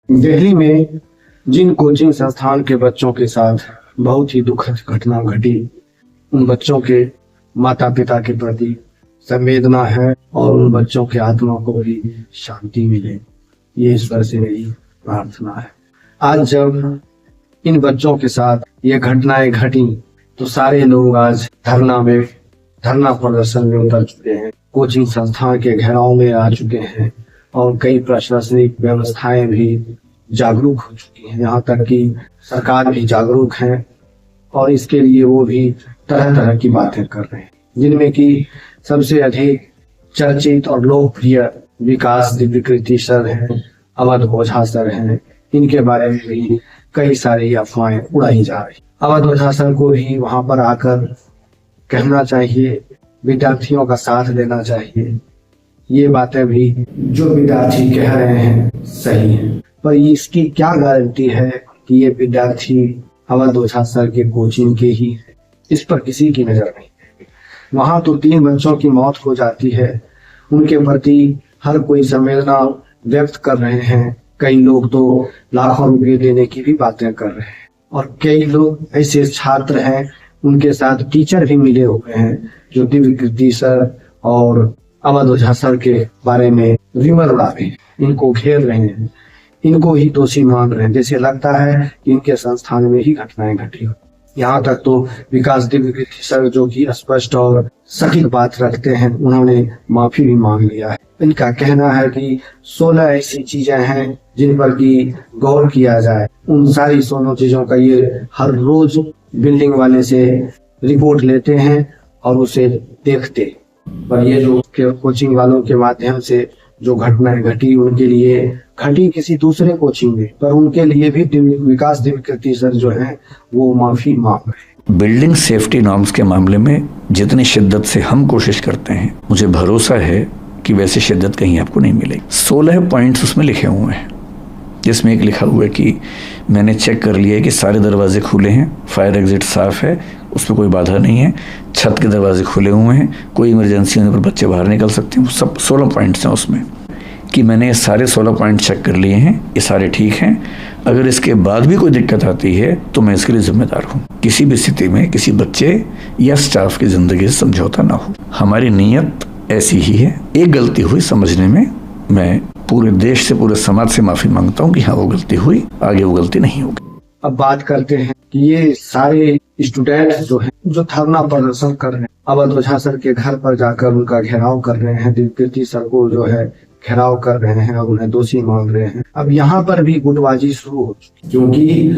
दिल्ली में जिन कोचिंग संस्थान के बच्चों के साथ बहुत ही दुखद घटना घटी, उन बच्चों के माता पिता के प्रति संवेदना है और उन बच्चों के आत्मा को भी शांति मिले, ये ईश्वर से मेरी प्रार्थना है। आज जब इन बच्चों के साथ ये घटनाएं घटी तो सारे लोग आज धरना प्रदर्शन में उतर चुके हैं, कोचिंग संस्थान के घेराव में आ चुके हैं और कई प्रशासनिक व्यवस्थाएं भी जागरूक हो चुकी हैं। यहाँ तक कि सरकार भी जागरूक है और इसके लिए वो भी तरह तरह की बातें कर रहे हैं, जिनमें कि सबसे अधिक चर्चित और लोकप्रिय विकास दिव्यकृति सर हैं, अवध ओझा सर हैं। इनके बारे में भी कई सारी अफवाहें उड़ाई जा रही। अवध ओझा सर को भी वहां पर आकर कहना चाहिए, विद्यार्थियों का साथ लेना चाहिए। ये बातें भी जो विद्यार्थी कह रहे हैं सही है, पर इसकी क्या गारंटी है कि ये विद्यार्थी अवध ओझा सर के कोचिंग के ही है? इस पर किसी की नजर नहीं। वहां तो 3 बच्चों की मौत हो जाती है, उनके प्रति हर कोई संवेदना व्यक्त कर रहे हैं। कई लोग तो लाखों रुपए देने की भी बातें कर रहे हैं और कई लोग ऐसे छात्र हैं, उनके साथ टीचर भी मिले हुए हैं जो दिव्यकृति सर और अवध ओझा सर के बारे में रिमर उड़ा रहे हैं, इनको घेर रहे हैं, इनको ही दोषी मान रहे हैं, जैसे लगता है कि इनके संस्थान में ही घटनाएं घटी हो। यहाँ तक तो विकास दिव्यकृति सर जो कि स्पष्ट और सटीक बात रखते हैं, उन्होंने माफी भी मांग लिया है। इनका कहना है कि 16 ऐसी चीजें हैं जिन पर की गौर किया जाए। उन सारी 16 चीजों का ये हर रोज बिल्डिंग वाले से रिपोर्ट लेते हैं और उसे देखते, पर ये जो कोचिंग वालों के माध्यम से जो घटनाएं घटी, उनके लिए घटी किसी दूसरे कोचिंग में, पर उनके लिए भी विकास दिव्यकृति सर जो है वो माफी मांग रहे हैं। बिल्डिंग सेफ्टी नॉर्म्स के मामले में जितनी शिद्दत से हम कोशिश करते हैं, मुझे भरोसा है कि वैसी शिद्दत कहीं आपको नहीं मिलेगी। 16 पॉइंट्स उसमें लिखे हुए हैं, जिसमें एक लिखा हुआ है कि मैंने चेक कर लिया है कि सारे दरवाजे खुले हैं, फायर एग्जिट साफ है, उसमें कोई बाधा नहीं है, छत के दरवाजे खुले हुए हैं, कोई इमरजेंसी होने पर बच्चे बाहर निकल सकते हैं। वो सब 16 पॉइंट्स हैं उसमें, कि मैंने ये सारे 16 पॉइंट चेक कर लिए हैं, ये सारे ठीक हैं। अगर इसके बाद भी कोई दिक्कत आती है तो मैं इसके लिए जिम्मेदार हूँ। किसी भी स्थिति में किसी बच्चे या स्टाफ की जिंदगी से समझौता ना हो। हमारी नीयत ऐसी ही है। एक गलती हुई समझने में, मैं पूरे देश से, पूरे समाज से माफी मांगता हूँ कि हाँ वो गलती हुई, आगे वो गलती नहीं होगी। अब बात करते हैं कि ये सारे स्टूडेंट्स जो हैं, जो धरना प्रदर्शन कर रहे हैं, अवध ओझा सर के घर पर जाकर उनका घेराव कर रहे हैं, दिव्यकृति सर को जो है घेराव कर रहे हैं और उन्हें दोषी मान रहे हैं। अब यहाँ पर भी गुटबाजी शुरू हो चुकी, क्योंकि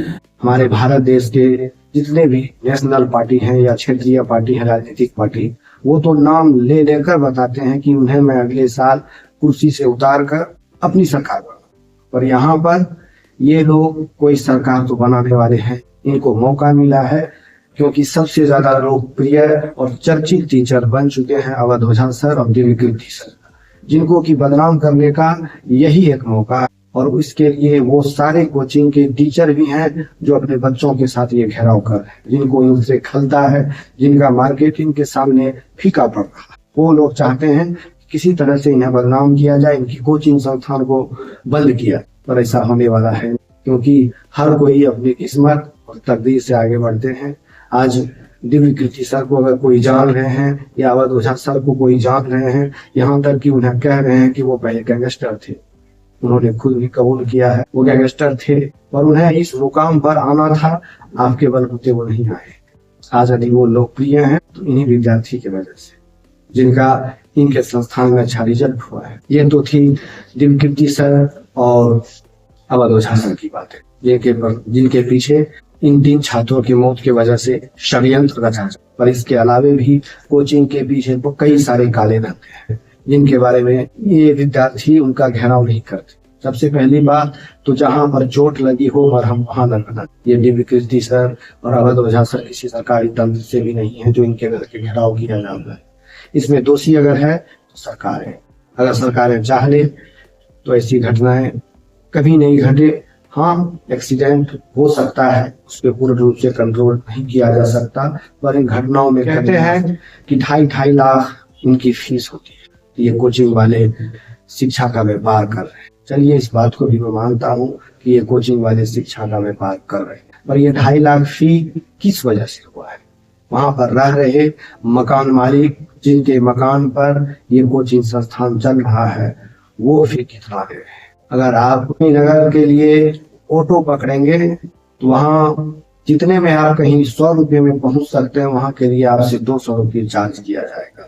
हमारे भारत देश के जितने भी नेशनल पार्टी हैं या क्षेत्रीय पार्टी है, राजनीतिक पार्टी, वो तो नाम ले लेकर बताते हैं कि उन्हें मैं अगले साल कुर्सी से उतार कर अपनी सरकार बनाऊं, पर यहाँ पर ये लोग कोई सरकार तो बनाने वाले हैं। इनको मौका मिला है क्योंकि सबसे ज्यादा लोकप्रिय और चर्चित टीचर बन चुके हैं अवध ओझा सर और दिव्यकृति सर, जिनको की बदनाम करने का यही एक मौका है। और इसके लिए वो सारे कोचिंग के टीचर भी हैं जो अपने बच्चों के साथ ये घेराव कर रहे हैं, जिनको इनसे खलता है, जिनका मार्केटिंग के सामने फीका पड़ रहा है। वो लोग चाहते हैं किसी तरह से इन्हें बदनाम किया जाए, इनकी कोचिंग संस्थान को बंद किया, पर ऐसा होने वाला है, क्योंकि हर कोई अपनी किस्मत और तकदीर से आगे बढ़ते हैं। आज दिव्यकृति सर को अगर कोई जान रहे हैं या अवध ओझा सर को कोई जान रहे हैं, यहाँ तक कि उन्हें कह रहे हैं कि वो पहले गैंगस्टर थे, उन्होंने खुद भी कबूल किया है वो गैंगस्टर थे, पर उन्हें इस मुकाम पर आना था, आपके बलबूते वो नहीं आए। आज यदि वो लोकप्रिय हैं तो इन्हीं विद्यार्थी की वजह से, जिनका इनके संस्थान में अच्छा रिजल्ट हुआ है। ये तो थी दिव्यकृति सर और अवध ओझा सर की बातें, जिनके पीछे इन 3 छात्रों की मौत की वजह से षड्यंत्र रचा, पर इसके अलावे भी कोचिंग के पीछे तो कई सारे काले धंधे हैं, जिनके बारे में ये विद्यार्थी उनका घेराव नहीं करते। सबसे पहली बात तो जहां पर चोट लगी हो मरहम वहां लगना। ये दिव्यकृति सर और अवध ओझा सर किसी सरकारी तंत्र से भी नहीं है जो इनके घर के घेराव किया जाता है। इसमें दोषी अगर है तो सरकार है। अगर सरकारें चाह ले तो ऐसी घटनाएं कभी नहीं घटे। हाँ, एक्सीडेंट हो सकता है, उस पर पूर्ण रूप से कंट्रोल नहीं किया जा सकता, पर इन घटनाओं में कहते हैं कि 2.5 लाख इनकी फीस होती है। ये कोचिंग वाले शिक्षा का व्यापार कर रहे हैं, चलिए इस बात को भी मैं मानता हूँ कि ये कोचिंग वाले शिक्षा का व्यापार कर रहे हैं, पर ये 2.5 लाख फी किस वजह से हुआ है? वहां पर रह रहे मकान मालिक जिनके मकान पर ये कोचिंग संस्थान चल रहा है वो फी कितना दे रहे हैं? अगर आप नगर के लिए ऑटो पकड़ेंगे तो वहां जितने में आप कहीं 100 रुपये में पहुंच सकते हैं वहां के लिए आपसे 200 रुपये चार्ज किया जाएगा।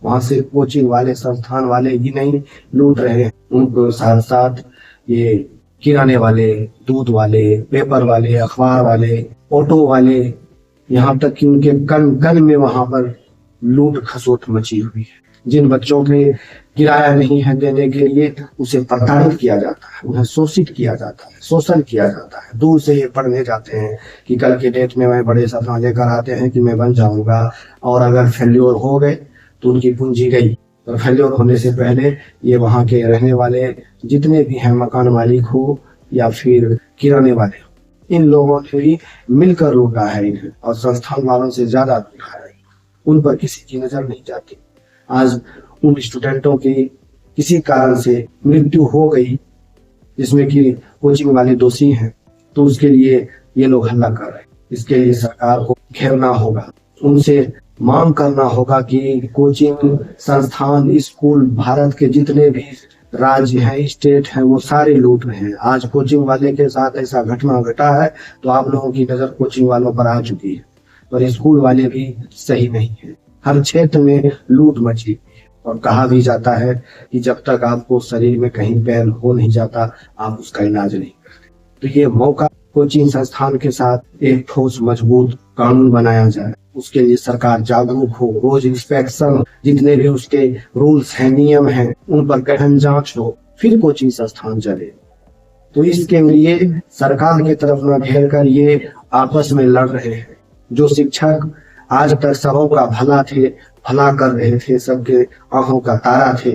वहां से कोचिंग वाले संस्थान वाले ही नहीं लूट रहे हैं, उनको साथ साथ ये किराने वाले, दूध वाले, पेपर वाले, अखबार वाले, ऑटो वाले, यहाँ तक कि उनके कन कन में वहां पर लूट खसोट मची हुई है। जिन बच्चों के किराया नहीं है देने के लिए उसे प्रताड़ित किया जाता है, उन्हें शोषित किया जाता है, शोषण किया जाता है। दूर से ये पढ़ने जाते हैं कि कल के डेट में वह बड़े सपना लेकर आते हैं कि मैं बन जाऊंगा, और अगर फेल्योर हो गए तो उनकी पूंजी गई। और फेल्योर होने से पहले ये वहां के रहने वाले जितने भी हैं, मकान मालिक हो या फिर किराने वाले हो, इन लोगों ने भी मिलकर रोका है इन्हें, और संस्थान वालों से ज्यादा रोका है। उन पर किसी की नजर नहीं जाती। आज उन स्टूडेंटों की किसी कारण से मृत्यु हो गई जिसमें कि कोचिंग वाले दोषी हैं, तो उसके लिए ये लोग हल्ला कर रहे हैं। इसके लिए सरकार को घेरना होगा, उनसे मांग करना होगा कि कोचिंग संस्थान, स्कूल, भारत के जितने भी राज्य हैं, स्टेट हैं, वो सारे लूट रहे हैं। आज कोचिंग वाले के साथ ऐसा घटना घटा है तो आप लोगों की नजर कोचिंग वालों पर आ चुकी है, पर स्कूल वाले भी सही नहीं है। हर क्षेत्र में लूट मची हुई है, और कहा भी जाता है कि जब तक आपको शरीर में कहीं पैर हो नहीं जाता आप उसका इलाज नहीं करते। तो ये मौका कोचिंग संस्थान के साथ एक ठोस मजबूत कानून बनाया जाए, उसके लिए सरकार जागरूक हो, रोज इंस्पेक्शन, जितने भी उसके रूल्स हैं, नियम हैं, उन पर गहन जांच हो, फिर कोचिंग संस्थान चले। तो इसके लिए सरकार की तरफ न घेर कर ये आपस में लड़ रहे हैं। जो शिक्षक आज तक सबों का भला कर रहे थे, सबके आंखों का तारा थे,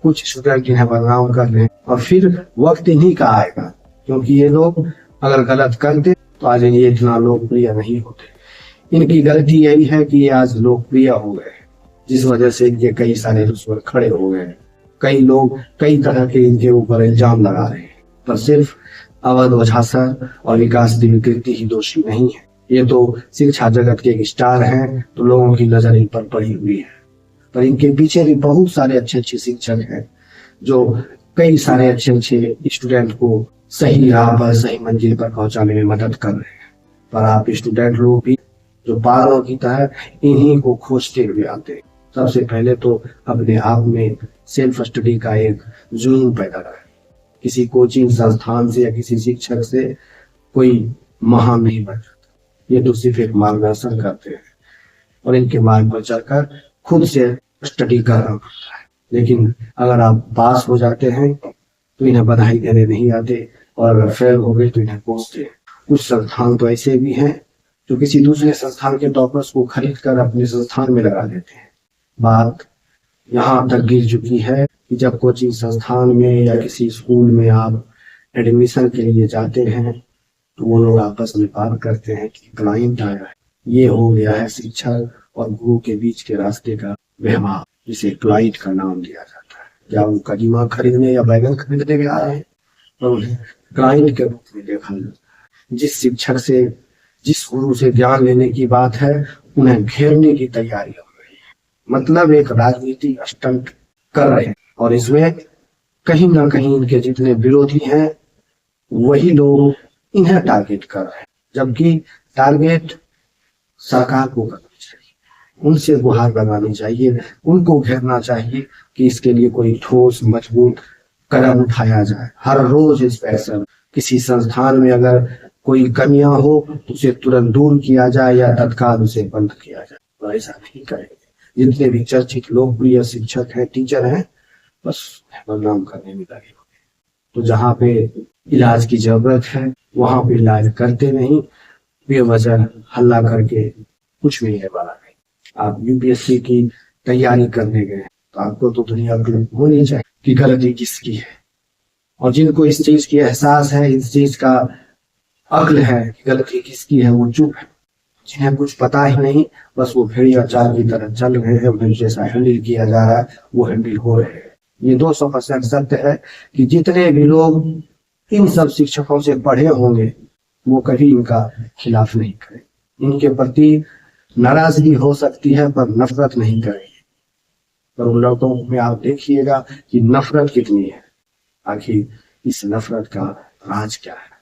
कुछ स्टूडेंट इन्हें बदनाम कर रहे हैं। और फिर वक्त इन्हीं का आएगा, क्योंकि ये लोग अगर गलत करते तो आज ये इतना लोकप्रिय नहीं होते। इनकी गलती यही है कि ये आज लोकप्रिय हो गए, जिस वजह से इनके कई सारे दुश्मन खड़े हो गए। कई लोग कई तरह के इनके ऊपर इल्जाम लगा रहे हैं, पर सिर्फ अवध ओझा सर और विकास दिव्यकीर्ति ही दोषी नहीं है। ये तो शिक्षा जगत के एक स्टार हैं, तो लोगों की नजर इन पर पड़ी हुई है, पर इनके पीछे भी बहुत सारे अच्छे अच्छे शिक्षक हैं जो कई सारे अच्छे अच्छे स्टूडेंट को सही राह पर, सही मंजिल पर पहुंचाने में मदद कर रहे हैं। पर आप स्टूडेंट लोग भी जो पागलों की तरह इन्हीं को खोजते हुए आते हैं। सबसे पहले तो अपने आप में सेल्फ स्टडी का एक जुनून पैदा करें। किसी कोचिंग संस्थान से या किसी शिक्षक से कोई महान नहीं बन जाता, ये तो सिर्फ एक मार्गदर्शन करते हैं और इनके मार्ग पर चलकर खुद से स्टडी करना पड़ता है। लेकिन अगर आप पास हो जाते हैं तो इन्हें बधाई देने नहीं आते, और अगर फेल हो गए तो इन्हें कोसते हैं। कुछ संस्थान तो ऐसे भी हैं जो किसी दूसरे संस्थान के टॉपर्स को खरीद कर अपने संस्थान में लगा देते हैं। बात यहाँ तक गिर चुकी है कि जब कोचिंग संस्थान में या किसी स्कूल में आप एडमिशन के लिए जाते हैं तो वो लोग आपस में बात करते हैं कि क्लाइंट आया है। ये हो गया है शिक्षक और गुरु के बीच के रास्ते का व्यवहार, जिसे क्लाइंट का नाम दिया जाता है। क्या वो कदीमा खरीदने या बैगन खरीदने के आए हैं, तो उन्हें क्लाइंट के रूप में देखा जाता है। जिस शिक्षक से, जिस गुरु से ज्ञान लेने की बात है, उन्हें घेरने की तैयारी हो रही है। मतलब एक राजनीतिक स्टंट कर रहे हैं, और इसमें कहीं ना कहीं इनके जितने विरोधी हैं वही लोग इन्हें टारगेट कर रहे हैं, जबकि टारगेट सरकार को करना चाहिए, उनसे गुहार लगानी चाहिए, उनको घेरना चाहिए कि इसके लिए कोई ठोस मजबूत कदम उठाया जाए। हर रोज इंस्पेक्शन, किसी संस्थान में अगर कोई कमियां हो तो उसे तुरंत दूर किया जाए या तत्काल उसे बंद किया जाए। तो ऐसा नहीं करेंगे। जितने भी चर्चित लोकप्रिय शिक्षक हैं, टीचर हैं, बस बदनाम करने में लगे हुए। तो जहाँ पे इलाज की जरूरत है वहां पे इलाज करते नहीं, बेवजह हल्ला करके कुछ भी नहीं बना नहीं। आप यूपीएससी की तैयारी करने गए तो आपको तो दुनिया होनी चाहिए कि गलती किसकी है, और जिनको इस चीज की एहसास है, इस चीज का अक्ल है कि गलती किसकी है, वो चुप है। जिन्हें कुछ पता ही नहीं, बस वो भेड़िया चाल की तरह चल रहे हैं, उन्हें जैसा हैंडल किया जा रहा है वो हैंडल हो रहे हैं। ये 200% सत्य है कि जितने भी लोग इन सब शिक्षकों से पढ़े होंगे वो कभी इनका खिलाफ नहीं करें, इनके प्रति नाराजगी हो सकती है पर नफरत नहीं करेंगे। पर उन लड़कों में आप देखिएगा कि नफरत कितनी है, आखिर इस नफरत का राज क्या है।